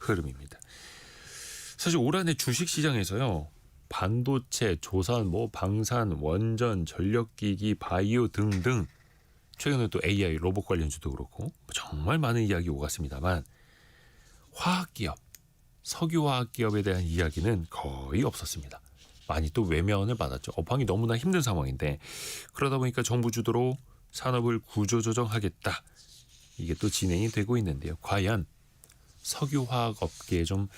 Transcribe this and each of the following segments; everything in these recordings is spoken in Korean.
흐름입니다. 사실 올 한해 주식시장에서요. 반도체, 조선, 방산, 원전, 전력기기, 바이오 등등 최근에 또 AI, 로봇 관련주도 그렇고 정말 많은 이야기 오갔습니다만 화학기업, 석유화학기업에 대한 이야기는 거의 없었습니다. 많이 또 외면을 받았죠. 업황이 너무나 힘든 상황인데 그러다 보니까 정부 주도로 산업을 구조조정하겠다. 이게 또 진행이 되고 있는데요. 과연 석유화학 업계에 좀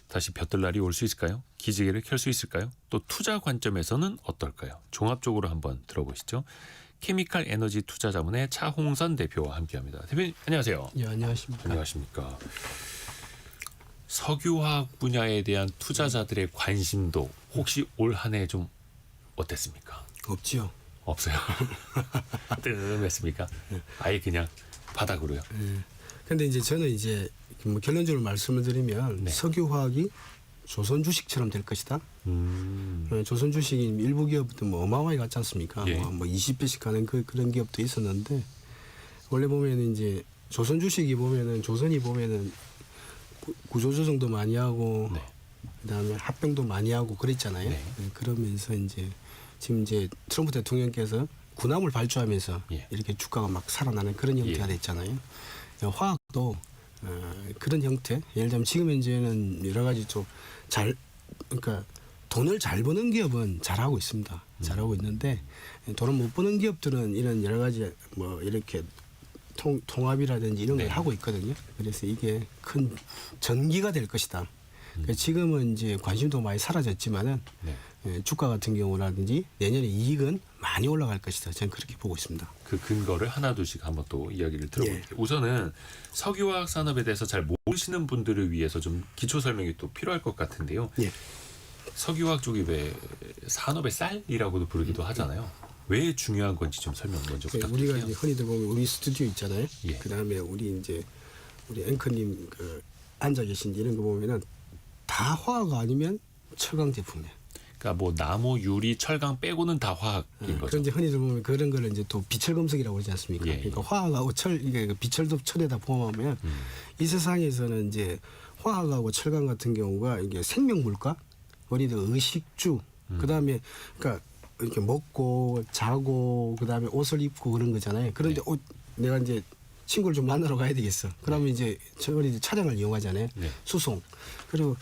다시 볕들 날이 올 수 있을까요? 기지개를 켤 수 있을까요? 또 투자 관점에서는 어떨까요? 종합적으로 한번 들어보시죠. 케미칼 에너지 투자자문의 차홍선 대표와 함께합니다. 대표님 안녕하세요. 네, 안녕하십니까. 안녕하십니까. 석유화학 분야에 대한 투자자들의 관심도 혹시 올 한 해 좀 어땠습니까? 없지요. 없어요. 뜸했습니까? 아예 그냥 바닥으로요. 근데 이제 저는 이제 뭐 결론적으로 말씀을 드리면 네. 석유화학이 조선 주식처럼 될 것이다. 조선 주식이 일부 기업도 뭐 어마어마하게 갔지 않습니까? 예. 뭐 20배씩 가는 그런 기업도 있었는데 원래 보면은 이제 조선 주식이 보면은 조선이 보면은 구조조정도 많이 하고 네. 그다음에 합병도 많이 하고 그랬잖아요. 네. 그러면서 이제 지금 이제 트럼프 대통령께서 군함을 발주하면서 예. 이렇게 주가가 막 살아나는 그런 형태가 예. 됐잖아요. 화학도 그런 형태. 예를 들면 지금 현재는 여러 가지 좀 그러니까 돈을 잘 버는 기업은 잘하고 있습니다. 잘하고 있는데 돈을 못 버는 기업들은 이런 여러 가지 뭐 이렇게 통합이라든지 이런 걸 네. 하고 있거든요. 그래서 이게 큰 전기가 될 것이다. 그러니까 지금은 이제 관심도 많이 사라졌지만은 네. 주가 같은 경우라든지 내년에 이익은 많이 올라갈 것이다. 저는 그렇게 보고 있습니다. 그 근거를 하나둘씩 한번 또 이야기를 들어볼게요. 예. 우선은 석유화학 산업에 대해서 잘 모르시는 분들을 위해서 좀 기초 설명이 또 필요할 것 같은데요. 예. 석유화학 쪽이 왜 산업의 쌀이라고도 부르기도 하잖아요. 왜 중요한 건지 좀 설명 먼저 부탁드릴게요. 우리가 이제 흔히들 보면 우리 스튜디오 있잖아요. 예. 그다음에 우리 앵커님 앉아 계신 이런 거 보면은 다 화학 아니면 철강 제품이에요. 그러니까 뭐 나무, 유리, 철강 빼고는 다 화학인 거죠. 그런데 흔히들 보면 그런 거를 이제 또 비철금속이라고 그러지 않습니까? 예. 그러니까 화학하고 이게 비철도 철에다 포함하면 이 세상에서는 이제 화학하고 철강 같은 경우가 이게 생명물과 우리들 의식주 그다음에 그러니까 이렇게 먹고 자고 그다음에 옷을 입고 그런 거잖아요. 그런데 네. 내가 이제 친구를 좀 만나러 가야 되겠어. 그러면 이제 우리 차량을 이용하잖아요. 네. 수송. 그리고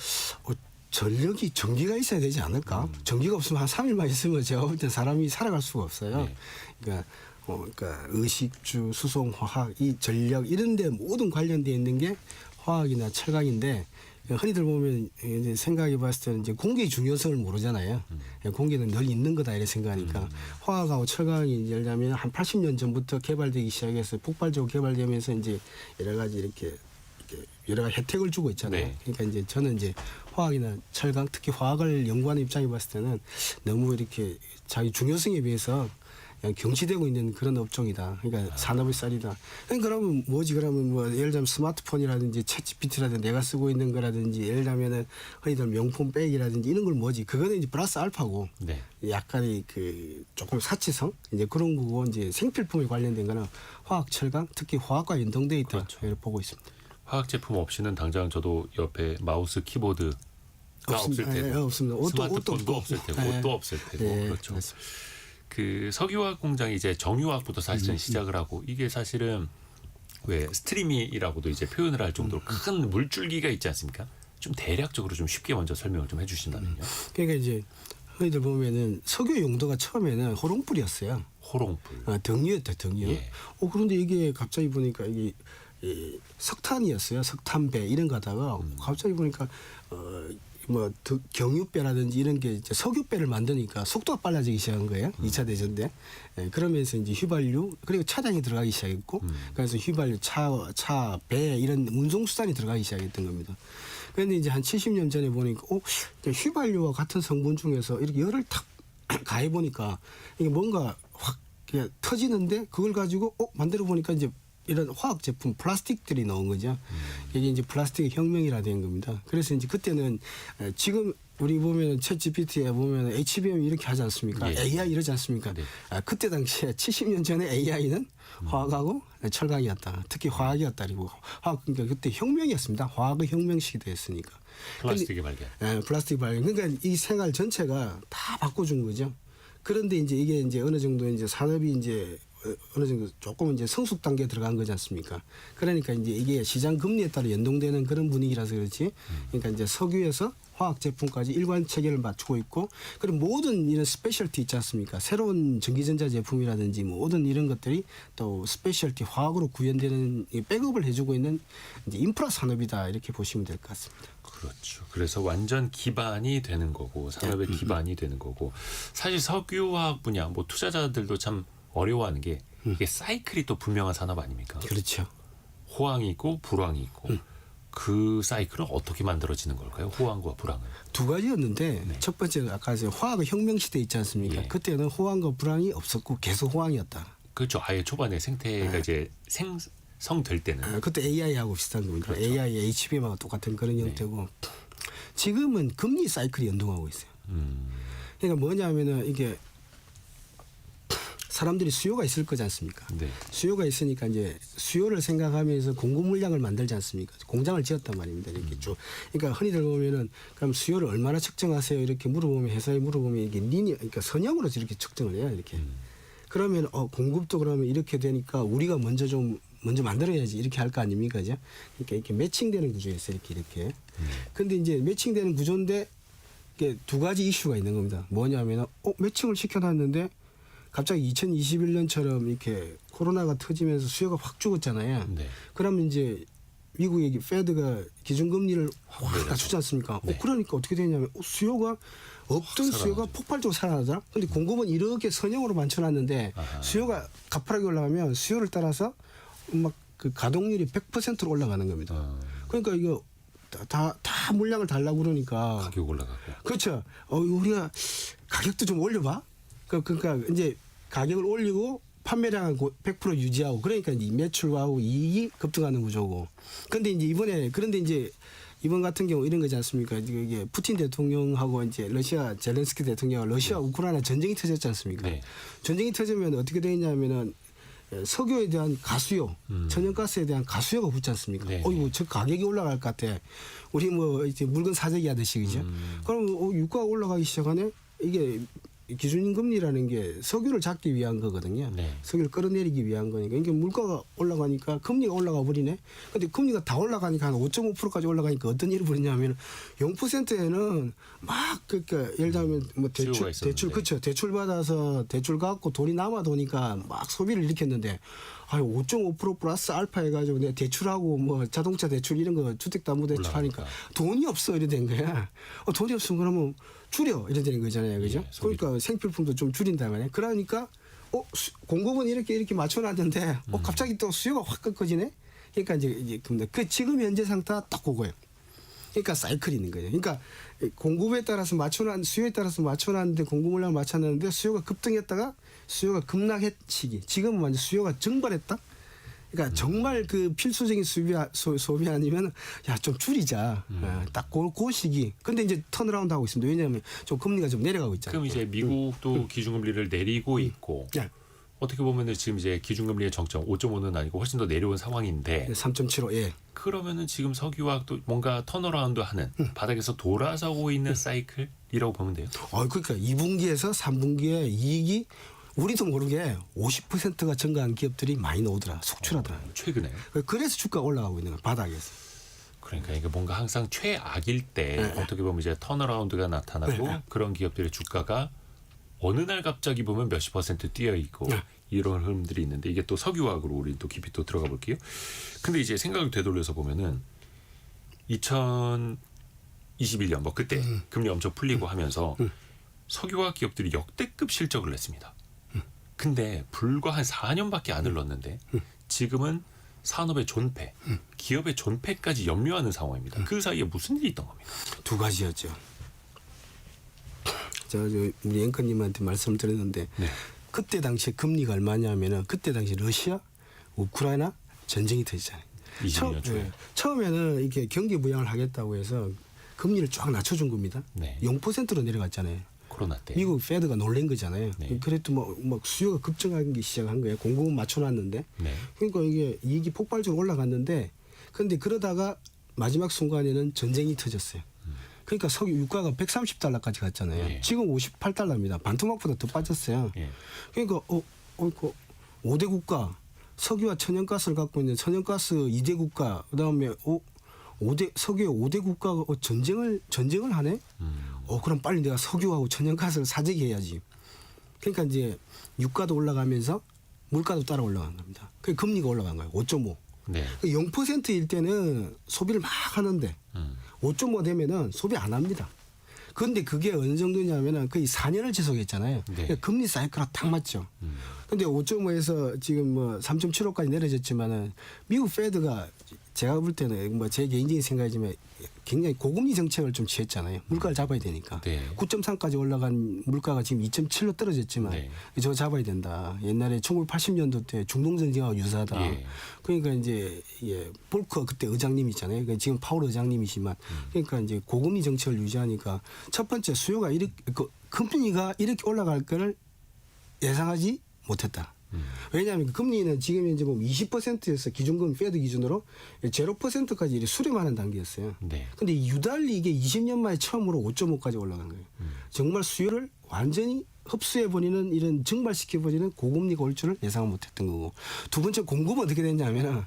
전기가 있어야 되지 않을까? 전기가 없으면 한 3일만 있으면 제가 볼 때 사람이 살아갈 수가 없어요. 네. 그러니까 의식주, 수송, 화학, 이 전력 이런 데 모든 관련되어 있는 게 화학이나 철강인데 흔히들 보면 이제 생각해 봤을 때는 이제 공기의 중요성을 모르잖아요. 공기는 늘 있는 거다 이렇게 생각하니까 화학하고 철강이 예를 들면 한 80년 전부터 개발되기 시작해서 폭발적으로 개발되면서 이제 여러 가지 이렇게 여러 가지 혜택을 주고 있잖아요. 네. 그러니까 이제 저는 이제 화학이나 철강 특히 화학을 연구하는 입장에 봤을 때는 너무 이렇게 자기 중요성에 비해서 경시되고 있는 그런 업종이다. 그러니까 산업의 쌀이다. 그러면 뭐지? 그러면 뭐 예를 들면 스마트폰이라든지 챗GPT라든지 내가 쓰고 있는 거라든지 예를 들면은 흔히들 명품 백이라든지 이런 걸 뭐지? 그거는 이제 플러스 알파고 네. 약간의 조금 사치성 이제 그런 거고 이제 생필품에 관련된 거는 화학, 철강 특히 화학과 연동돼 있다. 그렇죠. 이렇게 보고 있습니다. 화학 제품 없이는 당장 저도 옆에 마우스, 키보드가 없을 테고 없습니다. 스마트폰도 없을 테고 옷도 없을 테고 그렇죠. 그렇습니다. 그 석유화학 공장이 이제 정유화학부터 사실은 시작을 하고 이게 사실은 왜 스트리미라고도 이제 표현을 할 정도로 큰 물줄기가 있지 않습니까? 좀 대략적으로 좀 쉽게 먼저 설명을 좀 해주신다면요. 그러니까 이제 흔히들 보면은 석유 용도가 처음에는 호롱불이었어요. 호롱불. 등유였다, 등유. 예. 그런데 이게 갑자기 보니까 이게 석탄이었어요. 석탄배 이런 거 하다가 갑자기 보니까 경유배라든지 이런 게 이제 석유배를 만드니까 속도가 빨라지기 시작한 거예요. 2차 대전 때. 그러면서 이제 휘발유 그리고 차량이 들어가기 시작했고 그래서 휘발유, 차, 배 이런 운송수단이 들어가기 시작했던 겁니다. 그런데 이제 한 70년 전에 보니까 휘발유와 같은 성분 중에서 이렇게 열을 탁 가해 보니까 이게 뭔가 확 터지는데 그걸 가지고 만들어 보니까 이제 이런 화학 제품 플라스틱들이 나온 거죠. 이게 이제 플라스틱의 혁명이라 된 겁니다. 그래서 이제 그때는 지금 우리 보면 챗 GPT에 보면 HBM 이렇게 하지 않습니까? 예. AI 이러지 않습니까? 네. 그때 당시에 70년 전에 AI는 화학하고 철강이었다. 특히 화학이었다. 그리고 화학 그러니까 그때 혁명이었습니다. 화학의 혁명 시대였으니까. 플라스틱의 발견. 플라스틱 발견. 그러니까 이 생활 전체가 다 바꿔준 거죠. 그런데 이제 이게 이제 어느 정도 이제 산업이 이제 어느 정도 조금 이제 성숙 단계에 들어간 거지 않습니까? 그러니까 이제 이게 시장 금리에 따라 연동되는 그런 분위기라서 그렇지. 그러니까 이제 석유에서 화학 제품까지 일관 체계를 맞추고 있고, 그리고 모든 이런 스페셜티 있지 않습니까? 새로운 전기전자 제품이라든지 모든 이런 것들이 또 스페셜티 화학으로 구현되는 이 백업을 해주고 있는 이제 인프라 산업이다 이렇게 보시면 될 것 같습니다. 그렇죠. 그래서 완전 기반이 되는 거고 산업의 기반이 되는 거고 사실 석유화학 분야 뭐 투자자들도 참 어려워하는 게 이게 사이클이 또 분명한 산업 아닙니까? 그렇죠. 호황이 있고 불황이 있고 그 사이클은 어떻게 만들어지는 걸까요? 호황과 불황은. 두 가지였는데 첫 번째는 아까 이제 화학의 혁명 시대 있지 않습니까? 예. 그때는 호황과 불황이 없었고 계속 호황이었다. 그렇죠. 아예 초반에 생태가 이제 생성될 때는 그때 AI하고 비슷한 겁니다. 그렇죠. AI, HBM하고 똑같은 그런 형태고 지금은 금리 사이클이 연동하고 있어요. 그러니까 뭐냐면은 이게 사람들이 수요가 있을 거지 않습니까? 네. 수요가 있으니까 이제 수요를 생각하면서 공급 물량을 만들지 않습니까? 공장을 지었단 말입니다. 이렇게 쭉. 그러니까 흔히들 보면은 그럼 수요를 얼마나 측정하세요? 이렇게 물어보면 회사에 물어보면 이게 그러니까 선형으로 이렇게 측정을 해요. 이렇게. 그러면 공급도 그러면 이렇게 되니까 우리가 먼저 만들어야지 이렇게 할 거 아닙니까? 그죠? 그러니까 이렇게 매칭되는 구조였어요. 이렇게. 근데 이제 매칭되는 구조인데 이게 두 가지 이슈가 있는 겁니다. 뭐냐면은 매칭을 시켜놨는데 갑자기 2021년처럼 이렇게 코로나가 터지면서 수요가 확 죽었잖아요. 네. 그러면 이제 미국의 페드가 기준금리를 확 낮추지 않습니까? 네. 그러니까 어떻게 되냐면 수요가 없던 수요가 폭발적으로 살아나더라. 근데 공급은 이렇게 선형으로 맞춰놨는데 아하. 수요가 가파르게 올라가면 수요를 따라서 막 그 가동률이 100%로 올라가는 겁니다. 그러니까 이거 다 물량을 달라고 그러니까 가격 올라가고. 그렇죠. 우리가 가격도 좀 올려봐. 그러니까 이제 가격을 올리고 판매량을 100% 유지하고 그러니까 이제 매출하고 이익이 급등하는 구조고. 그런데 이제 이번 같은 경우 이런 거지 않습니까? 이게 푸틴 대통령하고 이제 러시아 젤렌스키 대통령하고 러시아 우크라이나 전쟁이 터졌지 않습니까? 네. 전쟁이 터지면 어떻게 되냐면은 석유에 대한 가수요, 천연가스에 대한 가수요가 붙지 않습니까? 네. 이거 저 가격이 올라갈 것 같아. 우리 뭐 이제 물건 사재기 하듯이 그죠? 그럼 유가가 올라가기 시작하네. 이게 기준금리라는 게 석유를 잡기 위한 거거든요. 네. 석유를 끌어내리기 위한 거니까. 그러니까 물가가 올라가니까 금리가 올라가 버리네. 근데 금리가 다 올라가니까 한 5.5%까지 올라가니까 어떤 일이 벌어냐면 0%에는 막 그러니까 예를 들면 뭐 수요가 있었는데. 대출 그렇죠. 대출 받아서 대출 갖고 돈이 남아 도니까 막 소비를 일으켰는데 5.5% 플러스 알파 해가지고 내가 대출하고 뭐 자동차 대출 이런 거 주택담보대출 하니까 올라가니까. 돈이 없어 이래 된 거야. 돈이 없으면 그러면 줄여 이래 되는 거잖아요, 그죠? 예, 소비를. 그러니까 생필품도 좀 줄인다 말이야. 그러니까 공급은 이렇게 맞춰놨는데 갑자기 또 수요가 확 꺾어지네. 그러니까 이제 그 지금 현재 상태 딱 그거예요. 그러니까 사이클이 있는 거예요. 그러니까 공급에 따라서 수요에 따라서 맞춰놨는데 공급 물량을 맞춰놨는데 수요가 급등했다가 수요가 급락했 시기. 지금은 완전 수요가 증발했다. 그러니까 정말 그 필수적인 소비 아니면 좀 줄이자. 딱 그 시기. 근데 이제 턴어라운드 하고 있습니다. 왜냐하면 좀 금리가 좀 내려가고 있잖아요. 그럼 이제 미국도 기준금리를 내리고 있고 네. 어떻게 보면은 지금 이제 기준금리의 정점 5.5는 아니고 훨씬 더 내려온 상황인데 3.75. 예. 그러면은 지금 석유화학도 뭔가 턴어라운드 하는 바닥에서 돌아서고 있는 사이클이라고 보면 돼요. 그러니까 2분기에서 3분기에 이익이 우리도 모르게 50%가 증가한 기업들이 많이 나오더라. 속출하더라. 최근에. 그래서 주가가 올라가고 있는 거야. 바닥에서. 그러니까 이게 뭔가 항상 최악일 때 어떻게 보면 이제 턴어라운드가 나타나고 그런 기업들의 주가가 어느 날 갑자기 보면 몇십 % 뛰어 있고 이런 흐름들이 있는데 이게 또 석유화학으로 우리 또 깊이 또 들어가 볼게요. 근데 이제 생각을 되돌려서 보면은 2021년 뭐 그때 금리 엄청 풀리고 하면서 석유화학 기업들이 역대급 실적을 냈습니다. 근데 불과 한 4년밖에 안 흘렀는데 지금은 산업의 존폐, 기업의 존폐까지 염려하는 상황입니다. 그 사이에 무슨 일이 있던 겁니까? 두 가지였죠. 우리 앵커님한테 말씀드렸는데 네. 그때 당시에 금리가 얼마냐면은 그때 당시 러시아, 우크라이나, 전쟁이 터지잖아요. 22년 초에. 처음에는 이렇게 경기 부양을 하겠다고 해서 금리를 쫙 낮춰준 겁니다. 네. 0%로 내려갔잖아요. 코로나 때. 미국 페드가 놀란 거잖아요. 네. 그래도 막 수요가 급증하기 시작한 거예요. 공급은 맞춰놨는데. 네. 그러니까 이게 이익이 폭발적으로 올라갔는데, 그런데 그러다가 마지막 순간에는 전쟁이 터졌어요. 그러니까 석유 유가가 130달러까지 갔잖아요. 예. 지금 지금 58달러입니다. 반토막보다 더 빠졌어요. 예. 그러니까 5대 국가, 석유와 천연가스를 갖고 있는 천연가스 2대 국가, 그다음에 5대 석유의 5대 국가가 전쟁을 하네. 그럼 빨리 내가 석유하고 천연가스를 사재기 해야지. 그러니까 이제 유가도 올라가면서 물가도 따라 올라간 겁니다. 그 금리가 올라간 거예요. 5.5. 네. 0%일 때는 소비를 막 하는데 5.5 되면은 소비 안 합니다. 그런데 그게 어느 정도냐면은 거의 4년을 지속했잖아요. 네. 그러니까 금리 사이클하고 딱 맞죠. 근데 5.5에서 지금 뭐 3.75까지 내려졌지만은 미국 페드가 제가 볼 때는 뭐 제 개인적인 생각이지만 굉장히 고금리 정책을 좀 취했잖아요. 물가를 잡아야 되니까. 네. 9.3까지 올라간 물가가 지금 2.7로 떨어졌지만 네. 저거 잡아야 된다. 옛날에 1980년도 때 중동 전쟁하고 유사하다. 예. 그러니까 이제 볼커 그때 의장님 있잖아요. 그러니까 지금 파월 의장님이지만 그러니까 이제 고금리 정책을 유지하니까 첫 번째 수요가 이렇게 금리가 이렇게 올라갈 거를 예상하지 못했다. 왜냐하면 금리는 지금 현재 보면 20%에서 기준금 페드 기준으로 0%까지 수렴하는 단계였어요. 네. 근데 유달리 이게 20년 만에 처음으로 5.5까지 올라간 거예요. 정말 수요를 완전히 흡수해버리는 이런 증발시켜버리는 고금리가 올 줄을 예상을 못했던 거고. 두 번째 공급은 어떻게 됐냐면은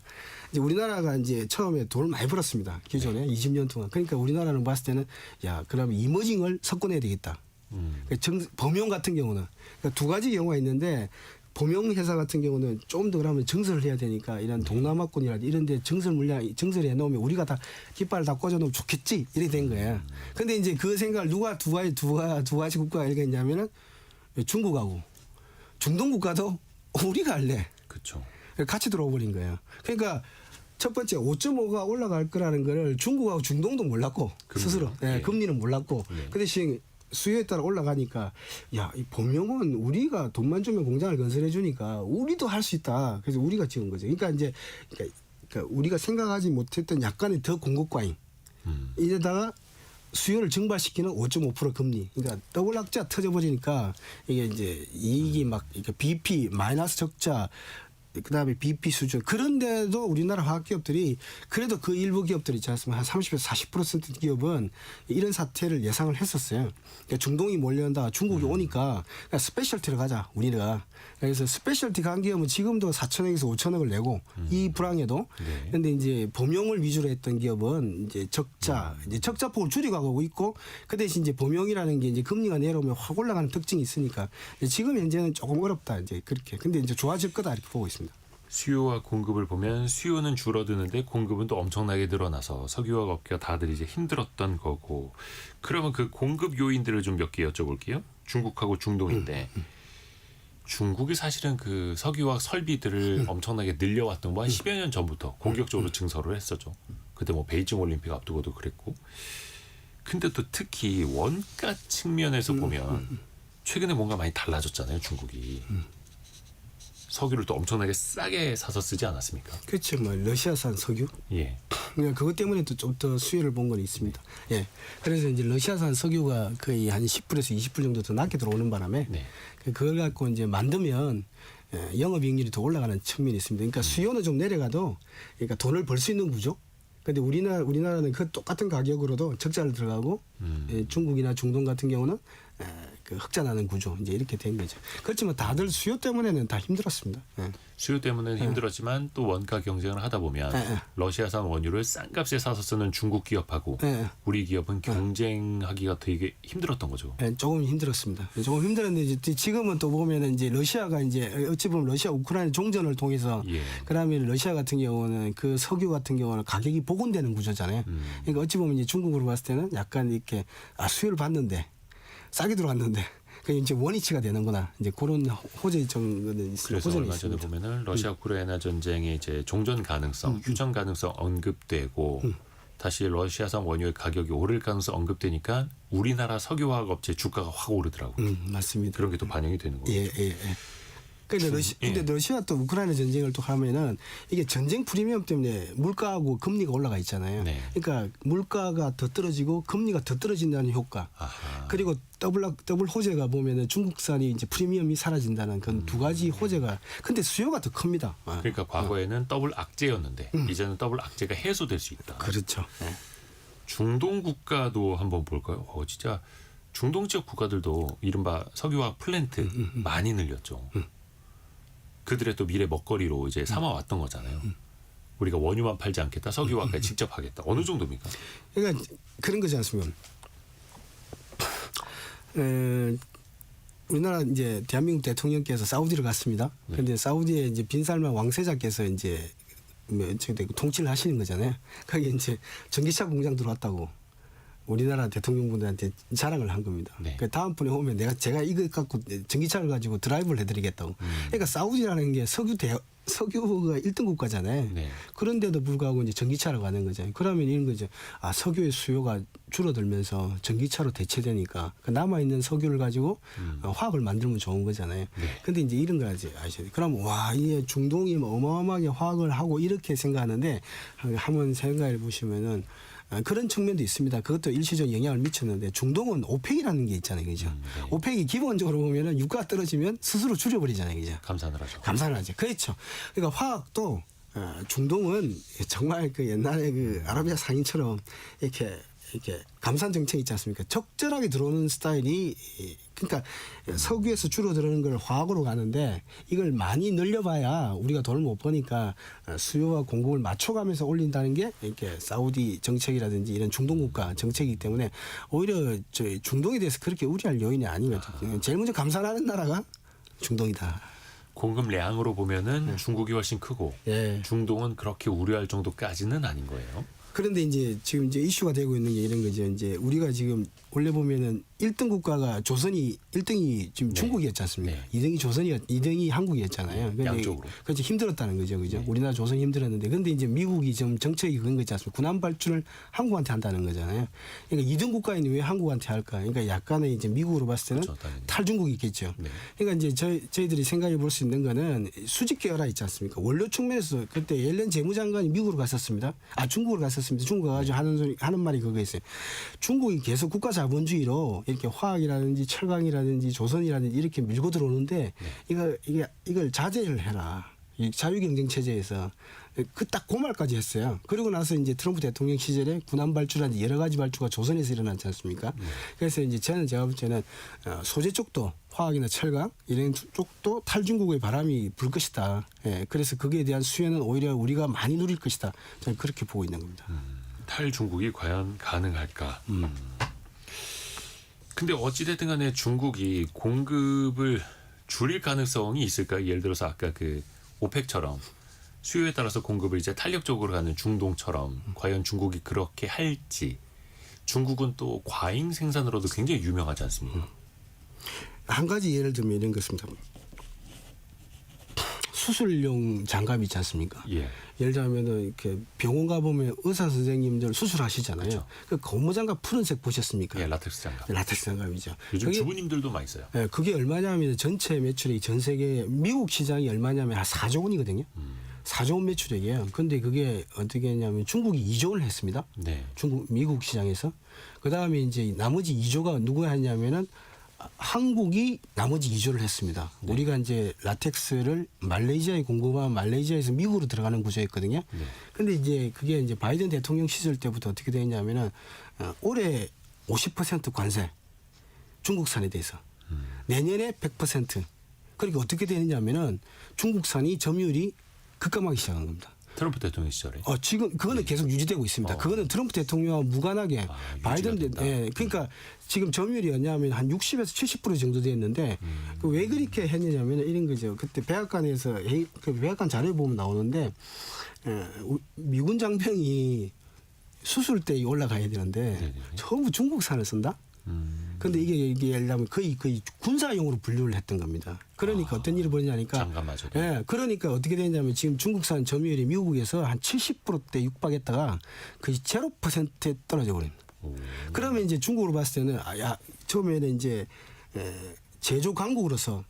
이제 우리나라가 이제 처음에 돈을 많이 벌었습니다. 기존에 20년 동안. 그러니까 우리나라는 봤을 때는 야, 그러면 이머징을 섞어내야 되겠다. 범용 같은 경우는 그러니까 두 가지 경우가 있는데 범용 회사 같은 경우는 좀 더 그러면 증설을 해야 되니까 이런 동남아권이라든지 이런 데 증설해 놓으면 우리가 다 깃발 다 꽂아 놓으면 좋겠지 이렇게 된 거예요. 근데 이제 그 생각을 누가 두 가지 국가가 이렇게 했냐면은 중국하고 중동 국가도 우리가 할래. 그렇죠. 같이 들어와 버린 거예요. 그러니까 첫 번째 5.5가 올라갈 거라는 거를 중국하고 중동도 몰랐고 스스로 예. 금리는 몰랐고 네. 그 대신 수요에 따라 올라가니까 야, 이 범용은 우리가 돈만 주면 공장을 건설해 주니까 우리도 할 수 있다. 그래서 우리가 지은 거죠. 그러니까 이제 그러니까 우리가 생각하지 못했던 약간의 더 공급 과잉. 이래다가 수요를 증발시키는 5.5% 금리. 그러니까 더블 악자 터져버리니까 이게 이제 이익이 막 이렇게 BP 마이너스 적자 그다음에 BP 수준. 그런데도 우리나라 화학기업들이 그래도 그 일부 기업들 있지 않습니까? 한 30에서 40% 기업은 이런 사태를 예상을 했었어요. 그러니까 중동이 몰려온다. 중국이 오니까 그러니까 스페셜티를 가자. 우리가. 그래서 스페셜티 간 기업은 지금도 4천억에서 5천억을 내고 이 불황에도. 그런데 이제 범용을 위주로 했던 기업은 이제 이제 적자폭을 줄여가고 있고 그 대신 이제 범용이라는 게 이제 금리가 내려오면 확 올라가는 특징이 있으니까 지금 현재는 조금 어렵다. 이제 그렇게. 근데 이제 좋아질 거다 이렇게 보고 있습니다. 수요와 공급을 보면 수요는 줄어드는데 공급은 또 엄청나게 늘어나서 석유화학 업계가 다들 이제 힘들었던 거고. 그러면 그 공급 요인들을 좀 몇 개 여쭤볼게요. 중국하고 중동인데 중국이 사실은 그 석유화학 설비들을 엄청나게 늘려왔던 거 한 10여 년 전부터 공격적으로 증설을 했었죠. 그때 뭐 베이징 올림픽 앞두고도 그랬고. 근데 또 특히 원가 측면에서 보면 최근에 뭔가 많이 달라졌잖아요, 중국이. 석유를 또 엄청나게 싸게 사서 쓰지 않았습니까? 그렇죠. 뭐 러시아산 석유. 예. 그러니까 그것 때문에 또 좀 더 수혜를 본 건 있습니다. 예. 그래서 이제 러시아산 석유가 거의 한 10불에서 20불 정도 더 낮게 들어오는 바람에 네. 그걸 갖고 이제 만들면 영업이익률이 더 올라가는 측면이 있습니다. 그러니까 수요는 좀 내려가도 그러니까 돈을 벌 수 있는 구조. 근데 우리나라는 그 똑같은 가격으로도 적자를 들어가고 중국이나 중동 같은 경우는 그 흑자 나는 구조 이제 이렇게 된 거죠. 그렇지만 다들 수요 때문에는 다 힘들었습니다. 예. 수요 때문에 힘들었지만 또 원가 경쟁을 하다 보면 러시아산 원유를 싼 값에 사서 쓰는 중국 기업하고 우리 기업은 경쟁하기가 되게 힘들었던 거죠. 예, 조금 힘들었습니다. 조금 힘들었는데 이제 지금은 또 보면은 이제 러시아가 이제 어찌 보면 러시아 우크라이나 종전을 통해서 예. 그러면 러시아 같은 경우는 그 석유 같은 경우는 가격이 복원되는 구조잖아요. 그러니까 어찌 보면 이제 중국으로 봤을 때는 약간 이렇게 수요를 받는데 싸게 들어갔는데 그 이제 원위치가 되는구나. 이제 그런 호재 정도는 있습니다. 그래서 얼마 전에 보면은 러시아 우크라이나 전쟁의 이제 종전 가능성, 휴전 가능성 언급되고 다시 러시아산 원유의 가격이 오를 가능성 언급되니까 우리나라 석유화학 업체 주가가 확 오르더라고요. 맞습니다. 그런 게 또 반영이 되는 거죠. 예. 근데 예. 러시아 또 우크라이나 전쟁을 또 하면은 이게 전쟁 프리미엄 때문에 물가하고 금리가 올라가 있잖아요. 네. 그러니까 물가가 더 떨어지고 금리가 더 떨어진다는 효과. 아하. 그리고 더블 호재가 보면은 중국산이 이제 프리미엄이 사라진다는 그런 두 가지 호재가. 근데 수요가 더 큽니다. 그러니까 과거에는 더블 악재였는데 이제는 더블 악재가 해소될 수 있다. 그렇죠. 중동 국가도 한번 볼까요? 진짜 중동 지역 국가들도 이른바 석유화학 플랜트 많이 늘렸죠. 그들의 또 미래 먹거리로 이제 삼아왔던 거잖아요. 우리가 원유만 팔지 않겠다. 석유화학까지 직접 하겠다. 어느 정도입니까? 그러니까 그런 거지 않습니까? 우리나라 이제 대한민국 대통령께서 사우디를 갔습니다. 그런데 사우디에 이제 빈살만 왕세자께서 이제 통치를 하시는 거잖아요. 거기 이제 전기차 공장 들어왔다고 우리나라 대통령분들한테 자랑을 한 겁니다. 네. 그 다음번에 오면 제가 이거 갖고 전기차를 가지고 드라이브를 해드리겠다고. 그러니까 사우디라는 게 석유가 1등 국가잖아요. 네. 그런데도 불구하고 이제 전기차로 가는 거죠. 그러면 이런 거죠. 석유의 수요가 줄어들면서 전기차로 대체되니까 그 남아있는 석유를 가지고 화학을 만들면 좋은 거잖아요. 네. 근데 이제 이런 걸 아셔야 돼요. 그럼 이게 중동이 어마어마하게 화학을 하고 이렇게 생각하는데 한번 생각해 보시면은 그런 측면도 있습니다. 그것도 일시적인 영향을 미쳤는데 중동은 오펙이라는 게 있잖아요. 그죠? 네. 오펙이 기본적으로 보면은 유가가 떨어지면 스스로 줄여버리잖아요. 그죠? 감산을 하죠. 감산을 하죠. 그렇죠. 그러니까 화학도 중동은 정말 그 옛날에 그 아라비아 상인처럼 이렇게 감산 정책 있지 않습니까? 적절하게 들어오는 스타일이 그러니까 석유에서 줄어드는 걸 화학으로 가는데 이걸 많이 늘려봐야 우리가 돈을 못 버니까 수요와 공급을 맞춰가면서 올린다는 게 이렇게 사우디 정책이라든지 이런 중동 국가 정책이기 때문에 오히려 저희 중동에 대해서 그렇게 우려할 요인이 아니거든요. 제일 먼저 감산하는 나라가 중동이다. 공급량으로 보면은 중국이 훨씬 크고 예. 중동은 그렇게 우려할 정도까지는 아닌 거예요. 그런데 이제 지금 이제 이슈가 되고 있는 게 이런 거죠. 이제 우리가 지금 원래 보면은 1등 국가가 조선이 1등이 지금 네. 중국이었지 않습니까? 네. 2등이 조선이 2등이 한국이었잖아요. 근데 양쪽으로. 그렇죠. 힘들었다는 거죠. 그죠? 네. 우리나라 조선이 힘들었는데 근데 이제 미국이 좀 정책이 그런 거 있지 않습니까? 군함 발주를 한국한테 한다는 거잖아요. 그러니까 2등 국가인데 왜 한국한테 할까? 그러니까 약간의 이제 미국으로 봤을 때는 그렇죠, 당연히. 탈중국이 있겠죠. 네. 그러니까 이제 저희들이 생각해 볼 수 있는 거는 수직 계열화 있지 않습니까? 원료 측면에서 그때 옐렌 재무장관이 미국으로 갔었습니다. 중국으로 갔었습니다. 중국 가가지고 하는 말이 그거였어요. 중국이 계속 국가 자본주의로 이렇게 화학이라든지 철강이라든지 조선이라든지 이렇게 밀고 들어오는데 이걸 자제를 해라. 이 자유경쟁 체제에서 딱 그 말까지 했어요. 그리고 나서 이제 트럼프 대통령 시절에 군함 발주라든지 여러 가지 발주가 조선에서 일어났지 않습니까? 그래서 이제 제가 볼 때는 소재 쪽도 화학이나 철강 이런 쪽도 탈중국의 바람이 불 것이다. 예, 그래서 거기에 대한 수혜는 오히려 우리가 많이 누릴 것이다. 저는 그렇게 보고 있는 겁니다. 탈중국이 과연 가능할까? 근데 어찌됐든 간에 중국이 공급을 줄일 가능성이 있을까? 예를 들어서 아까 그 오펙처럼 수요에 따라서 공급을 이제 탄력적으로 가는 중동처럼 과연 중국이 그렇게 할지. 중국은 또 과잉 생산으로도 굉장히 유명하지 않습니까? 한 가지 예를 들면 이런 것입니다. 수술용 장갑 있지 않습니까? 예. 예를 들면은 이렇게 병원 가보면 의사 선생님들 수술하시잖아요. 그렇죠. 그 고무장갑 푸른색 보셨습니까? 예, 라텍스 장갑. 라텍스 장갑이죠. 요즘 그게, 주부님들도 많이 써요. 예, 그게 얼마냐면 전체 매출액이 전 세계 미국 시장이 얼마냐면 한 4조 원이거든요. 4조 원 매출액이에요. 근데 그게 어떻게 했냐면 중국이 2조 원을 했습니다. 네. 미국 시장에서. 그 다음에 이제 나머지 2조가 누가 했냐면은 한국이 나머지 2조를 했습니다. 네. 우리가 이제 라텍스를 말레이시아에 공급하면 말레이시아에서 미국으로 들어가는 구조였거든요. 네. 근데 이제 그게 이제 바이든 대통령 시절 때부터 어떻게 되었냐면은 올해 50% 관세 중국산에 대해서 내년에 100%. 그러니까 어떻게 되느냐면은 중국산이 점유율이 급감하기 시작한 겁니다. 트럼프 대통령 시절에. 지금 그거는 계속 유지되고 있습니다. 그거는 트럼프 대통령과 무관하게 바이든 유지가 예, 그러니까 지금 점유율이 얼냐면 한 60에서 70% 정도 됐는데 왜 그렇게 했느냐면 이런 거죠. 그때 백악관에서 그 백악관 자료에 보면 나오는데 미군 장병이 수술 때 올라가야 되는데 네네. 전부 중국산을 쓴다. 근데 이게 예를 들면 거의 군사용으로 분류를 했던 겁니다. 그러니까 어떤 일이 벌어지냐니까. 장갑마저. 예, 그러니까 어떻게 되냐면 지금 중국산 점유율이 미국에서 한 70%대 육박했다가 거의 0%에 떨어져 버립니다. 그러면 이제 중국으로 봤을 때는 처음에는 이제 제조 강국으로서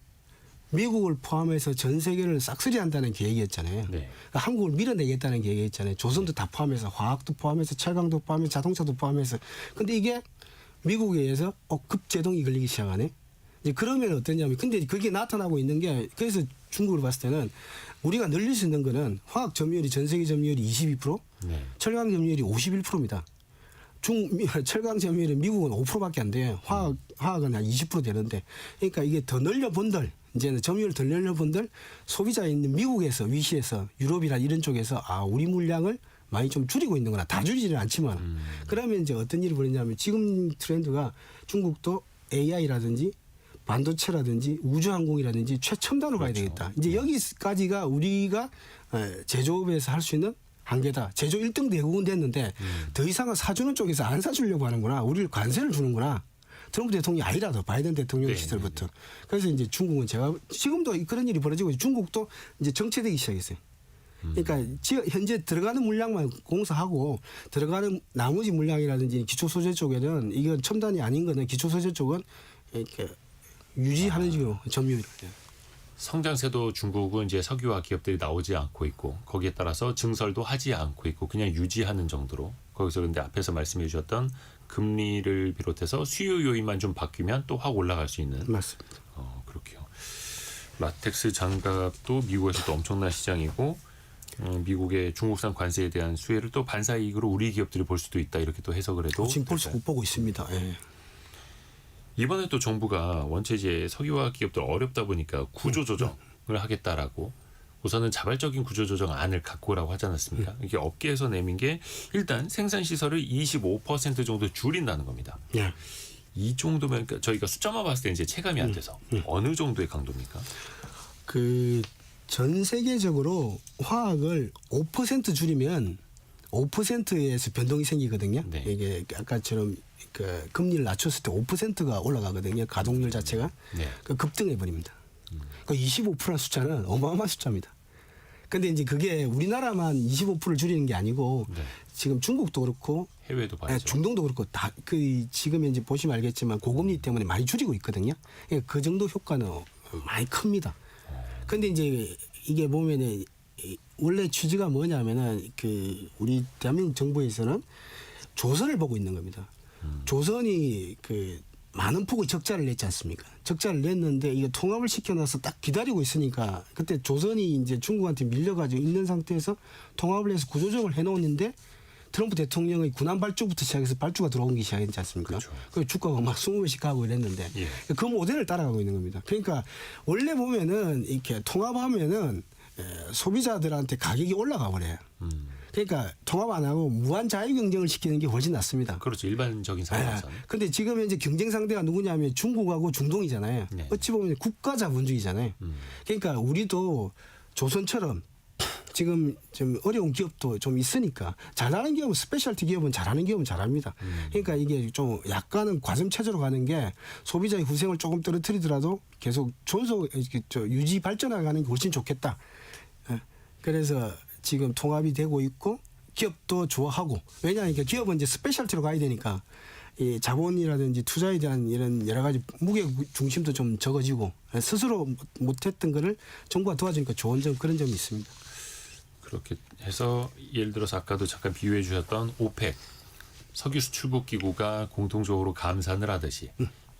미국을 포함해서 전 세계를 싹쓸이한다는 계획이었잖아요. 네. 그러니까 한국을 밀어내겠다는 계획이었잖아요. 조선도 다 포함해서 화학도 포함해서 철강도 포함해서 자동차도 포함해서. 근데 이게 미국에 의해서 급제동이 걸리기 시작하네. 이제 그러면 어떠냐면 근데 그게 나타나고 있는 게 그래서 중국으로 봤을 때는 우리가 늘릴 수 있는 거는 화학 점유율이 전 세계 점유율이 22%, 네. 철강 점유율이 51%입니다. 철강 점유율은 미국은 5%밖에 안 돼요. 화학은 한 20% 되는데. 그러니까 이게 더 늘려본들 이제는 점유율 더 늘려본들 소비자에 있는 미국에서 위시에서 유럽이나 이런 쪽에서 우리 물량을 많이 좀 줄이고 있는구나. 다 줄이지는 않지만. 그러면 이제 어떤 일이 벌어지냐면 지금 트렌드가 중국도 AI라든지 반도체라든지 우주항공이라든지 최첨단으로 가야 그렇죠. 되겠다. 이제 여기까지가 우리가 제조업에서 할 수 있는 한계다. 제조 1등 대국은 됐는데 더 이상은 사주는 쪽에서 안 사주려고 하는구나. 우리를 관세를 주는구나. 트럼프 대통령이 아니라도 바이든 대통령 네, 시절부터. 그래서 이제 중국은 제가 지금도 그런 일이 벌어지고 중국도 이제 정체되기 시작했어요. 그러니까 현재 들어가는 물량만 공사하고 들어가는 나머지 물량이라든지 기초 소재 쪽에는 이건 첨단이 아닌 거는 기초 소재 쪽은 이렇게 유지하는 식으로 점유율. 성장세도 중국은 이제 석유화 기업들이 나오지 않고 있고 거기에 따라서 증설도 하지 않고 있고 그냥 유지하는 정도로 거기서 근데 앞에서 말씀해 주셨던 금리를 비롯해서 수요 요인만 좀 바뀌면 또 확 올라갈 수 있는. 맞습니다. 그렇게요. 라텍스 장갑도 미국에서도 엄청난 시장이고 미국의 중국산 관세에 대한 수혜를 또 반사이익으로 우리 기업들이 볼 수도 있다 이렇게 또 해석을 해도 지금 벌써 못 보고 있습니다. 예. 이번에 또 정부가 원체 이제 석유화 기업들 어렵다 보니까 구조조정을 하겠다라고 우선은 자발적인 구조조정안을 갖고 오라고 하지 않았습니까? 이게 업계에서 내민 게 일단 생산 시설을 25% 정도 줄인다는 겁니다. 예. 이 정도면 그러니까 저희가 숫자만 봤을 때 이제 체감이 안 돼서 어느 정도의 강도입니까? 전 세계적으로 화학을 5% 줄이면 5%에서 변동이 생기거든요. 네. 이게 아까처럼 금리를 낮췄을 때 5%가 올라가거든요. 가동률 자체가. 네. 급등해 버립니다. 그 25%의 숫자는 어마어마한 숫자입니다. 근데 이제 그게 우리나라만 25%를 줄이는 게 아니고 네. 지금 중국도 그렇고 해외도 봐야죠. 중동도 그렇고 다 지금 이제 보시면 알겠지만 고금리 때문에 많이 줄이고 있거든요. 그러니까 그 정도 효과는 많이 큽니다. 근데 이제 이게 보면은 원래 취지가 뭐냐면은 우리 대한민국 정부에서는 조선을 보고 있는 겁니다. 조선이 많은 폭의 적자를 냈지 않습니까? 적자를 냈는데 이게 통합을 시켜놔서 딱 기다리고 있으니까 그때 조선이 이제 중국한테 밀려가지고 있는 상태에서 통합을 해서 구조조정을 해놓았는데 트럼프 대통령의 군안 발주부터 시작해서 발주가 들어오기 시작했지 않습니까? 그렇죠. 그 주가가 막 20배씩 가고 이랬는데 예. 그 모델을 따라가고 있는 겁니다. 그러니까 원래 보면은 이렇게 통합하면은 소비자들한테 가격이 올라가 버려요. 그러니까 통합 안 하고 무한 자유 경쟁을 시키는 게 훨씬 낫습니다. 그렇죠. 일반적인 상황에서는. 근데 지금 이제 경쟁 상대가 누구냐면 중국하고 중동이잖아요. 네. 어찌 보면 국가 자본주의잖아요. 그러니까 우리도 조선처럼 지금 좀 어려운 기업도 좀 있으니까 잘하는 기업은 스페셜티 기업은 잘하는 기업은 잘합니다. 그러니까 이게 좀 약간은 과점 체제로 가는 게 소비자의 후생을 조금 떨어뜨리더라도 계속 유지 발전해가는 게 훨씬 좋겠다. 그래서 지금 통합이 되고 있고 기업도 좋아하고 왜냐하면 기업은 이제 스페셜티로 가야 되니까 이 자본이라든지 투자에 대한 이런 여러 가지 무게 중심도 좀 적어지고 스스로 못했던 거를 정부가 도와주니까 좋은 점 그런 점이 있습니다. 그렇게 해서 예를 들어서 아까도 잠깐 비유해 주셨던 오펙 석유 수출국 기구가 공통적으로 감산을 하듯이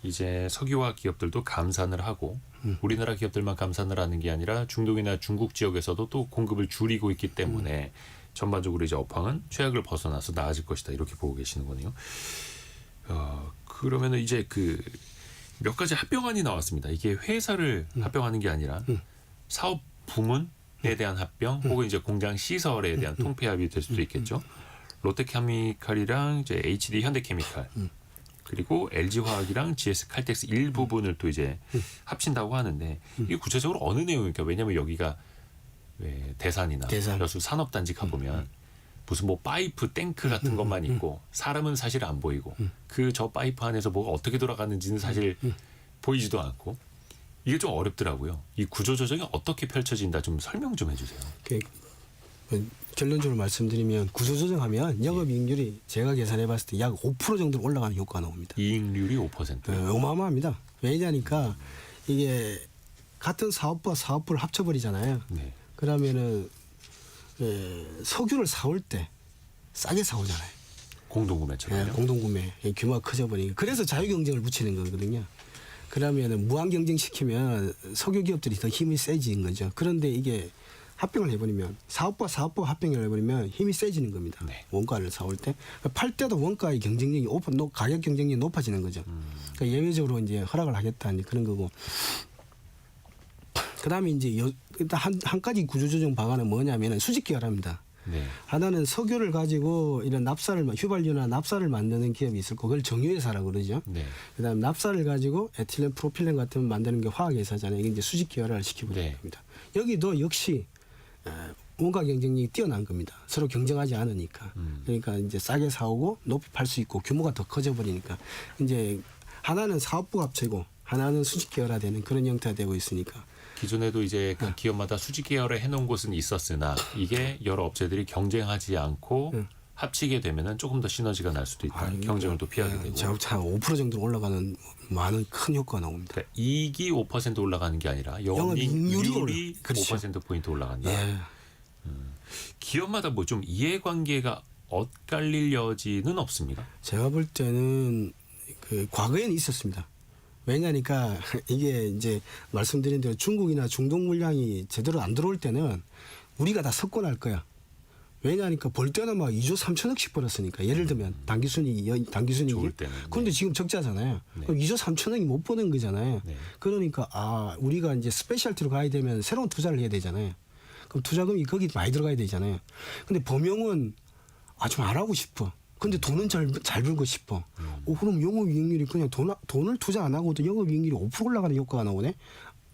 이제 석유화 기업들도 감산을 하고 우리나라 기업들만 감산을 하는 게 아니라 중동이나 중국 지역에서도 또 공급을 줄이고 있기 때문에 전반적으로 이제 업황은 최악을 벗어나서 나아질 것이다 이렇게 보고 계시는군요. 그러면은 이제 몇 가지 합병안이 나왔습니다. 이게 회사를 합병하는 게 아니라 사업 부문에 대한 합병 혹은 이제 공장 시설에 대한 통폐합이 될 수도 있겠죠. 롯데케미칼이랑 이제 HD 현대케미칼 그리고 LG화학이랑 GS칼텍스 일부분을 또 이제 합친다고 하는데 이게 구체적으로 어느 내용입니까? 왜냐하면 여기가 대산. 여수 산업단지 가보면 무슨 뭐 파이프 탱크 같은 것만 있고 사람은 사실 안 보이고 저 파이프 안에서 뭐가 어떻게 돌아가는지는 사실 보이지도 않고 이게 좀 어렵더라고요. 이 구조조정이 어떻게 펼쳐진다 좀 설명 좀 해주세요. 결론적으로 말씀드리면 구조조정하면 영업이익률이 제가 계산해봤을 때 약 5% 정도 올라가는 효과가 나옵니다. 이익률이 5%. 어마어마합니다. 왜냐니까 이게 같은 사업부와 사업부를 합쳐버리잖아요. 네. 그러면은 석유를 사올 때 싸게 사오잖아요. 공동구매처럼요. 공동구매 규모가 커져버리니까 그래서 자유경쟁을 붙이는 거거든요. 그러면은 무한 경쟁시키면 석유 기업들이 더 힘이 세지는 거죠. 그런데 이게 합병을 해버리면 사업부와 사업부 합병을 해버리면 힘이 세지는 겁니다. 네. 원가를 사올 때 팔 때도 원가의 경쟁력이 가격 경쟁력이 높아지는 거죠. 그러니까 예외적으로 이제 허락을 하겠다 이제 그런 거고. 그다음에 이제 일단 한 가지 구조조정 방안은 뭐냐면은 수직 계열합니다. 네. 하나는 석유를 가지고 이런 납사를 휘발유나 납사를 만드는 기업이 있을 거고 그걸 정유회사라고 그러죠. 네. 그다음 납사를 가지고 에틸렌, 프로필렌 같은 거 만드는 게 화학회사잖아요. 이게 이제 수직 계열화를 시켜버리는 네. 겁니다. 여기도 역시 원가 경쟁력이 뛰어난 겁니다. 서로 경쟁하지 않으니까. 그러니까 이제 싸게 사오고 높이 팔 수 있고 규모가 더 커져 버리니까 이제 하나는 사업부 합체고 하나는 수직 계열화되는 그런 형태가 되고 있으니까. 기존에도 이제 각 기업마다 수직 계열을 해놓은 곳은 있었으나 이게 여러 업체들이 경쟁하지 않고 합치게 되면은 조금 더 시너지가 날 수도 있다. 경쟁을 또 피하게 되고. 자동차 5% 정도 올라가는 많은 큰 효과가 나옵니다. 그러니까 이익이 5% 올라가는 게 아니라 영업이익률이 영업이익률이 그렇죠. 5%포인트 올라간다. 예. 기업마다 뭐 좀 이해관계가 엇갈릴 여지는 없습니까? 제가 볼 때는 그 과거에는 있었습니다. 왜냐니까 이게 이제 말씀드린 대로 중국이나 중동 물량이 제대로 안 들어올 때는 우리가 다 석권할 거야. 왜냐니까 벌 때는 막 2조 3천억씩 벌었으니까 예를 들면 단기순이익이. 좋을 때는. 그런데 지금 적자잖아요. 네. 그럼 2조 3천억이 못 버는 거잖아요. 네. 그러니까 우리가 이제 스페셜티로 가야 되면 새로운 투자를 해야 되잖아요. 그럼 투자금이 거기 많이 들어가야 되잖아요. 근데 범용은 좀 안 하고 싶어. 근데 돈은 잘 벌고 싶어. 그럼 영업이익률이 그냥 돈을 투자 안 하고도 영업이익률이 5% 올라가는 효과가 나오네.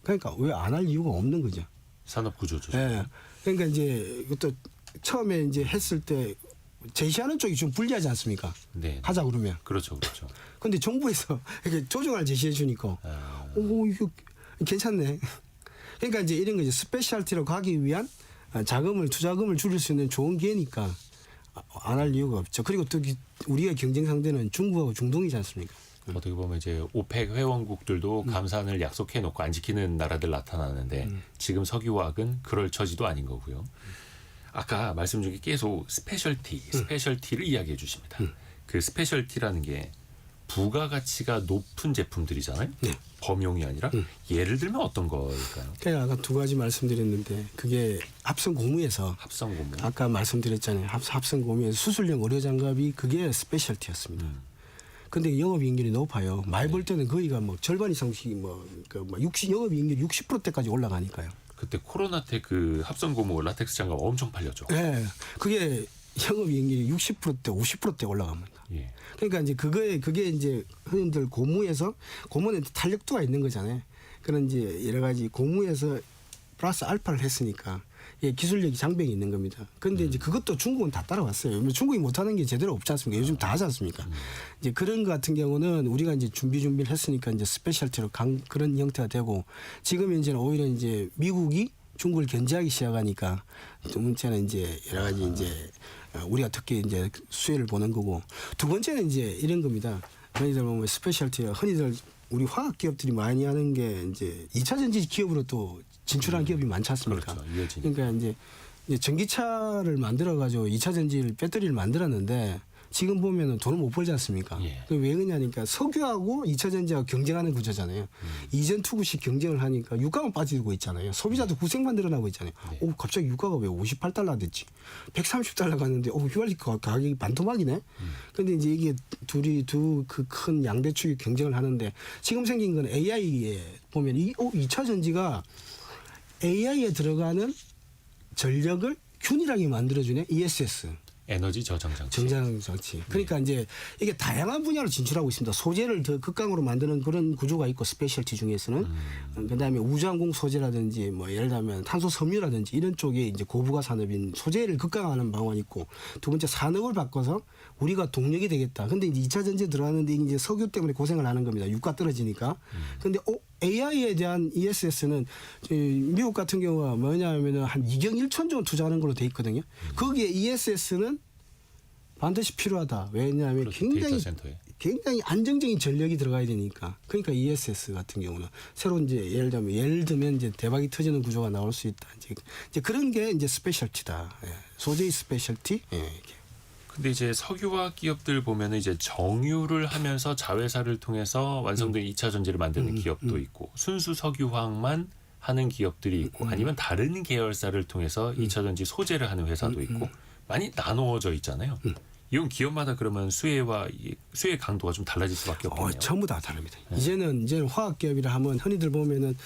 그러니까 왜 안 할 이유가 없는 거죠. 산업구조죠. 예. 그러니까 이제 이것도 처음에 이제 했을 때 제시하는 쪽이 좀 불리하지 않습니까? 네. 하자 그러면. 그렇죠, 그렇죠. 근데 정부에서 이렇게 조정을 제시해 주니까 이거 괜찮네. 그러니까 이제 이런 거죠. 스페셜티로 가기 위한 투자금을 줄일 수 있는 좋은 기회니까 안 할 이유가 없죠. 그리고 또 우리가 경쟁 상대는 중국하고 중동이지 않습니까? 어떻게 보면 이제 오펙 회원국들도 감산을 약속해 놓고 안 지키는 나라들 나타나는데 지금 석유화학은 그럴 처지도 아닌 거고요. 아까 말씀 중에 계속 스페셜티를 이야기해 주십니다. 그 스페셜티라는 게 부가가치가 높은 제품들이잖아요. 네. 범용이 아니라 예를 들면 어떤 걸까요? 제가 아까 두 가지 말씀드렸는데 그게 합성고무에서 합성고무. 아까 말씀드렸잖아요. 합성고무에서 수술용 의료장갑이 그게 스페셜티였습니다. 근데 영업이익률이 높아요. 말 볼 때는 거의가 뭐 절반 이상씩 영업이익률 60%대까지 올라가니까요. 그때 코로나 때 그 합성고무 라텍스 장갑 엄청 팔렸죠. 네, 그게 영업이익률이 60%대, 50%대 올라갑니다. 예. 그러니까 이제 그게 이제 흔히들 고무는 탄력도가 있는 거잖아요. 그런 이제 여러 가지 고무에서 플러스 알파를 했으니까 예, 기술력이 장벽이 있는 겁니다. 그런데 이제 그것도 중국은 다 따라왔어요. 중국이 못하는 게 제대로 없지 않습니까? 요즘 다 하지 않습니까? 이제 그런 것 같은 경우는 우리가 이제 준비를 했으니까 이제 스페셜티로 그런 형태가 되고 지금 이제는 오히려 이제 미국이 중국을 견제하기 시작하니까 두 번째는 이제 여러 가지 이제 우리가 특히 이제 수혜를 보는 거고 두 번째는 이제 이런 겁니다. 흔히들 보면 스페셜티가 흔히들 우리 화학 기업들이 많이 하는 게 이제 2차 전지 기업으로 또 진출한 기업이 많지 않습니까? 그렇죠. 그러니까 이제 전기차를 만들어 가지고 2차 전지를 배터리를 만들었는데 지금 보면은 돈을 못 벌지 않습니까? 예. 왜 그러냐니까 석유하고 2차 전지하고 경쟁하는 구조잖아요. 이전 투구식 경쟁을 하니까 유가만 빠지고 있잖아요. 소비자도 고생만 늘어나고 있잖아요. 네. 갑자기 유가가 왜 58달러 됐지? 130달러 갔는데 휘발유 가격이 반토막이네. 근데 이제 이게 두 그 큰 양대축이 경쟁을 하는데 지금 생긴 건 AI에 보면 2차 전지가 AI에 들어가는 전력을 균일하게 만들어주네. ESS. 에너지 저장 장치. 정장 장치. 그러니까 이제 이게 다양한 분야로 진출하고 있습니다. 소재를 더 극강으로 만드는 그런 구조가 있고 스페셜티 중에서는 그다음에 우주항공 소재라든지 뭐 예를 들면 탄소 섬유라든지 이런 쪽에 이제 고부가 산업인 소재를 극강화하는 방안이 있고 두 번째 산업을 바꿔서 우리가 동력이 되겠다. 근데 이제 2차 전지에 들어가는데 이제 석유 때문에 고생을 하는 겁니다. 유가 떨어지니까. 근데 AI에 대한 ESS는 미국 같은 경우가 뭐냐면은 한 2경 1천 정도 투자하는 걸로 돼 있거든요. 거기에 ESS는 반드시 필요하다. 왜냐하면 그렇죠. 굉장히 데이터 센터에. 굉장히 안정적인 전력이 들어가야 되니까. 그러니까 ESS 같은 경우는 새로 이제 예를 들면 이제 대박이 터지는 구조가 나올 수 있다. 이제 그런 게 이제 스페셜티다. 예. 소재의 스페셜티. 예. 이렇게. 근데 이제 석유화학 기업들 보면은 이제 정유를 하면서 자회사를 통해서 완성된 2차 전지를 만드는 기업도 있고 순수 석유화학만 하는 기업들이 있고 아니면 다른 계열사를 통해서 2차 전지 소재를 하는 회사도 있고 많이 나누어져 있잖아요. 이건 기업마다 그러면 수혜 강도가 좀 달라질 수밖에 없겠네요. 전부 다 다릅니다. 이제는 화학 기업이라 하면 흔히들 보면은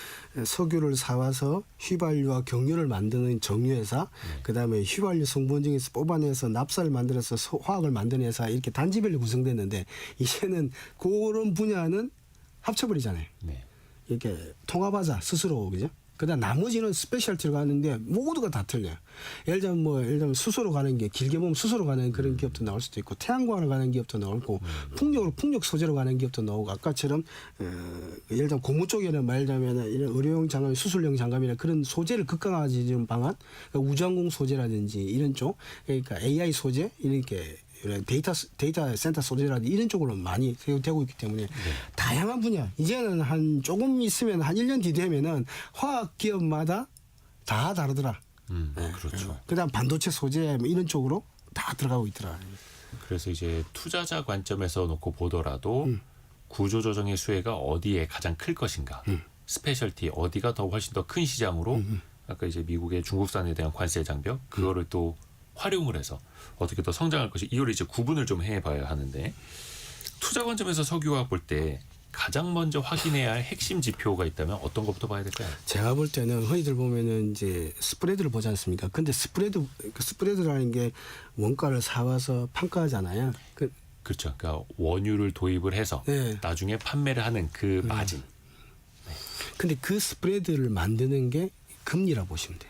석유를 사와서 휘발유와 경유를 만드는 정유회사, 그다음에 휘발유 성분 중에서 뽑아내서 납사를 만들어서 화학을 만드는 회사 이렇게 단지별로 구성됐는데 이제는 그런 분야는 합쳐버리잖아요. 네. 이렇게 통합하자 스스로 그죠? 그다음 나머지는 스페셜티로 가는데 모두가 다 틀려요. 예를 들면 수소로 가는 게 길게 보면 수소로 가는 그런 기업도 나올 수도 있고 태양광으로 가는 기업도 나오고 풍력 소재로 가는 기업도 나오고 아까처럼 예를 들면 고무 쪽에는 말하자면 이런 의료용 장갑, 수술용 장갑이나 그런 소재를 극강화하는 방안, 그러니까 우주항공 소재라든지 이런 쪽, 그러니까 AI 소재 이렇게. 데이터 센터 소재라든지 이런 쪽으로 많이 되고 있기 때문에 다양한 분야 이제는 한 조금 있으면 한 1년 뒤 되면은 화학 기업마다 다 다르더라. 그렇죠. 그다음 반도체 소재 뭐 이런 쪽으로 다 들어가고 있더라. 그래서 이제 투자자 관점에서 놓고 보더라도 구조조정의 수혜가 어디에 가장 클 것인가, 스페셜티 어디가 더 훨씬 더 큰 시장으로 아까 이제 미국의 중국산에 대한 관세 장벽 그거를 또 활용을 해서 어떻게 더 성장할 것이 이걸 이제 구분을 좀 해봐야 하는데 투자 관점에서 석유화학 볼 때 가장 먼저 확인해야 할 핵심 지표가 있다면 어떤 것부터 봐야 될까요? 제가 볼 때는 흔히들 보면은 이제 스프레드를 보지 않습니까? 근데 스프레드라는 게 원가를 사와서 판가하잖아요. 그렇죠. 그러니까 원유를 도입을 해서 네. 나중에 판매를 하는 그 마진. 근데 그 스프레드를 만드는 게 금리라 보시면 돼요.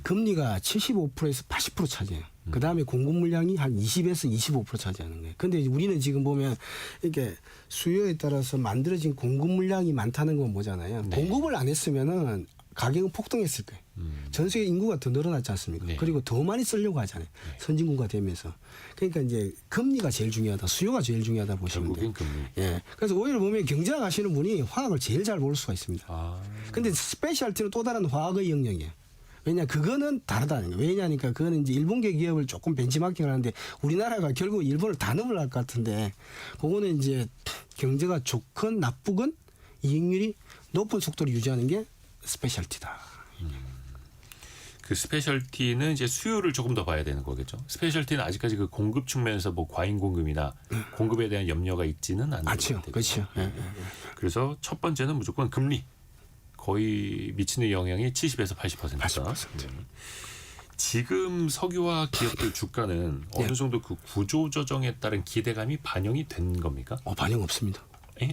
금리가 75%에서 80% 차지해요. 그 다음에 공급 물량이 한 20에서 25% 차지하는 거예요. 근데 우리는 지금 보면 이게 수요에 따라서 만들어진 공급 물량이 많다는 건 뭐잖아요. 네. 공급을 안 했으면은 가격은 폭등했을 거예요. 전 세계 인구가 더 늘어났지 않습니까? 네. 그리고 더 많이 쓰려고 하잖아요. 선진국가 되면서. 그러니까 이제 금리가 제일 중요하다. 수요가 제일 중요하다 보시면 돼요. 결국엔 금리. 예. 그래서 오히려 보면 경제학 하시는 분이 화학을 제일 잘 볼 수가 있습니다. 아, 근데 스페셜티는 또 다른 화학의 영역이에요. 왜냐 그거는 다르다는 거예요. 왜냐니까 그거는 이제 일본계 기업을 조금 벤치마킹을 하는데 우리나라가 결국 일본을 다 넘어갈 것 같은데 그거는 이제 경제가 좋건 나쁘건 이익률이 높은 속도를 유지하는 게 스페셜티다. 그 스페셜티는 이제 수요를 조금 더 봐야 되는 거겠죠. 스페셜티는 아직까지 그 공급 측면에서 뭐 과잉 공급이나 공급에 대한 염려가 있지는 않는 맞죠. 것 같아요. 그렇죠. 예, 예. 그래서 첫 번째는 무조건 금리. 거의 미치는 영향이 70에서 80%다. 80%. 지금 석유화 기업들 주가는 어느 정도 그 구조 조정에 따른 기대감이 반영이 된 겁니까? 반영 없습니다.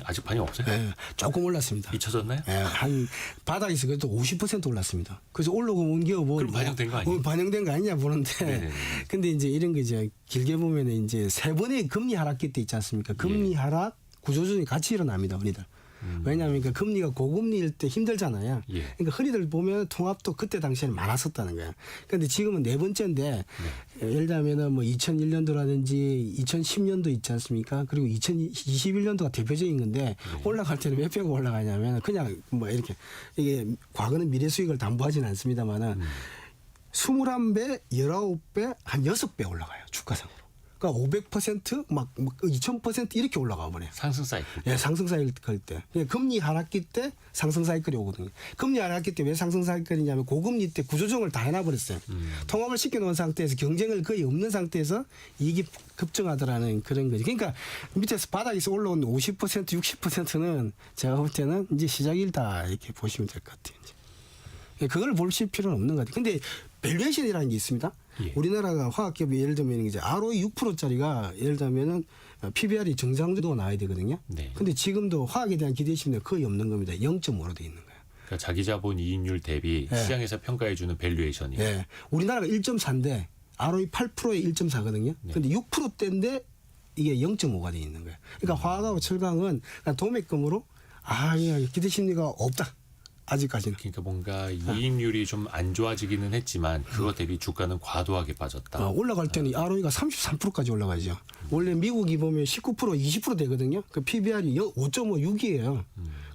아직 반영 없어요? 예, 조금 올랐습니다. 잊혀졌나요? 예, 한 바닥에서 그래도 50% 올랐습니다. 그래서 올라오고 온 게 뭐 그럼 반영된 거 아니에요? 반영된 거 아니냐 보는데. 네네네. 근데 이제 이런 거 이제 길게 보면은 이제 세 번의 금리 하락기 때 있지 않습니까? 금리 하락 구조조정이 같이 일어납니다, 흔히들. 왜냐하면 그 금리가 고금리일 때 힘들잖아요. 예. 그러니까 흔히들 보면 통합도 그때 당시에는 많았었다는 거예요. 그런데 지금은 네 번째인데 예를 들면은 뭐 2001년도라든지 2010년도 있지 않습니까? 그리고 2021년도가 대표적인 건데 올라갈 때는 몇 배가 올라가냐면 그냥 뭐 이렇게 이게 과거는 미래 수익을 담보하지는 않습니다만은 21배, 19배, 한 6배 올라가요. 주가상으로. 그러니까 500%막 2000% 이렇게 올라가 버려요. 상승 사이클. 예, 상승 사이클 때. 금리 하락기 때 상승 사이클이 오거든요. 금리 하락기 때 왜 상승 사이클이냐면 고금리 때 구조조정을 다 해놔버렸어요. 통합을 시켜놓은 상태에서 경쟁을 거의 없는 상태에서 이익이 급증하더라는 그런 거죠. 그러니까 밑에서 바닥에서 올라온 50%, 60%는 제가 볼 때는 이제 시작이다 이렇게 보시면 될 것 같아요. 이제. 그걸 보실 필요는 없는 것 같아요. 근데 밸류에이션이라는 게 있습니다. 예. 우리나라가 화학기업이 예를 들면 이제 ROE 6%짜리가 예를 들면은 PBR이 정상적으로 나와야 되거든요. 네. 근데 지금도 화학에 대한 기대심이 거의 없는 겁니다. 0.5로 돼 있는 거예요. 그러니까 자기 자본 이익률 대비 예. 시장에서 평가해 주는 밸류에이션이. 예. 우리나라가 1.4인데 ROE 8%에 1.4거든요. 네. 근데 6%대인데 이게 0.5가 돼 있는 거예요. 그러니까 화학하고 철강은 그냥 도매금으로 기대심리가 없다. 아직까지는. 그러니까 뭔가 이익률이 좀 안 좋아지기는 했지만 그것 대비 주가는 과도하게 빠졌다. 올라갈 때는 ROE가 33%까지 올라가죠. 원래 미국이 보면 19% 20% 되거든요. 그 PBR이 5.56이에요.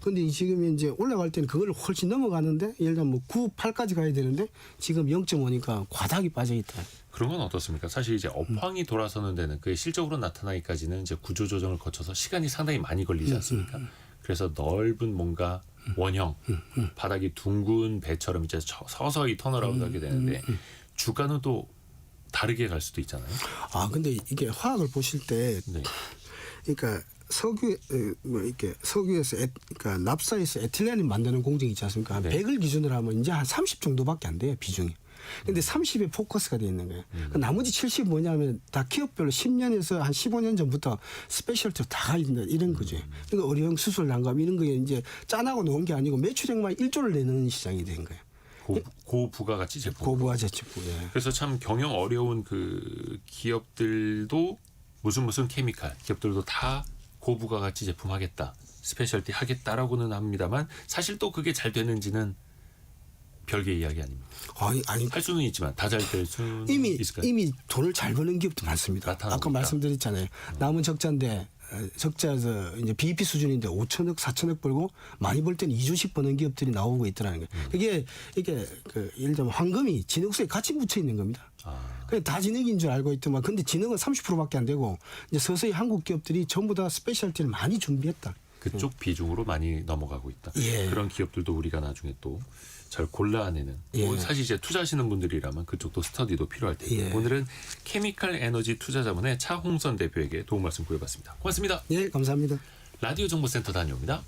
근데 지금 이제 올라갈 때는 그걸 훨씬 넘어가는데 예를 들면 뭐 9, 8까지 가야 되는데 지금 0.5니까 과다하게 빠져 있다. 그런 건 어떻습니까? 사실 이제 업황이 돌아서는 데는 그게 실적으로 나타나기까지는 이제 구조 조정을 거쳐서 시간이 상당히 많이 걸리지 않습니까? 그래서 넓은 뭔가 원형 바닥이 둥근 배처럼 이제 서서히 턴어라운드하게 되는데 주가는 또 다르게 갈 수도 있잖아요. 근데 이게 화학을 보실 때 네. 그러니까 석유에서 그러니까 납사에서 에틸렌을 만드는 공정이 있지 않습니까? 한 네. 100을 기준으로 하면 이제 한 30 정도밖에 안 돼요, 비중이. 근데 30에 포커스가 돼 있는 거예요. 그 나머지 70 뭐냐면 다 기업별로 10년에서 한 15년 전부터 스페셜티로 다 가 있는 이런 거죠. 그러니까 의료용 수술 난감 이런 거에 이제 짠하고 놓은 게 아니고 매출액만 1조를 내는 시장이 된 거예요. 고부가가치 제품. 고부가 제품. 예. 그래서 참 경영 어려운 그 기업들도 무슨 케미칼 기업들도 다 고부가가치 제품 하겠다, 스페셜티 하겠다라고는 합니다만 사실 또 그게 잘 되는지는 별개의 이야기 아닙니다. 아니 할 수는 있지만 다 잘 될 수는 있을까요? 이미 돈을 잘 버는 기업도 많습니다. 나타나고 아까 있다. 말씀드렸잖아요. 남은 적자인데 적자에서 이제 BEP 수준인데 5천억, 4천억 벌고 많이 벌 때는 2조씩 버는 기업들이 나오고 있더라는 거예요. 이게 그 예를 들면 황금이 진흙수에 같이 묻혀 있는 겁니다. 그냥 다 진흙인 줄 알고 있더만 근데 진흙은 30%밖에 안 되고 이제 서서히 한국 기업들이 전부 다 스페셜티를 많이 준비했다. 그쪽 비중으로 많이 넘어가고 있다. 예. 그런 기업들도 우리가 나중에 또 잘 골라내는. 예. 뭐 사실 이제 투자하시는 분들이라면 그쪽도 스터디도 필요할 테고. 예. 오늘은 케미칼 에너지 투자자문의 차홍선 대표에게 도움 말씀 구해봤습니다. 고맙습니다. 예, 감사합니다. 라디오 정보센터 다녀옵니다.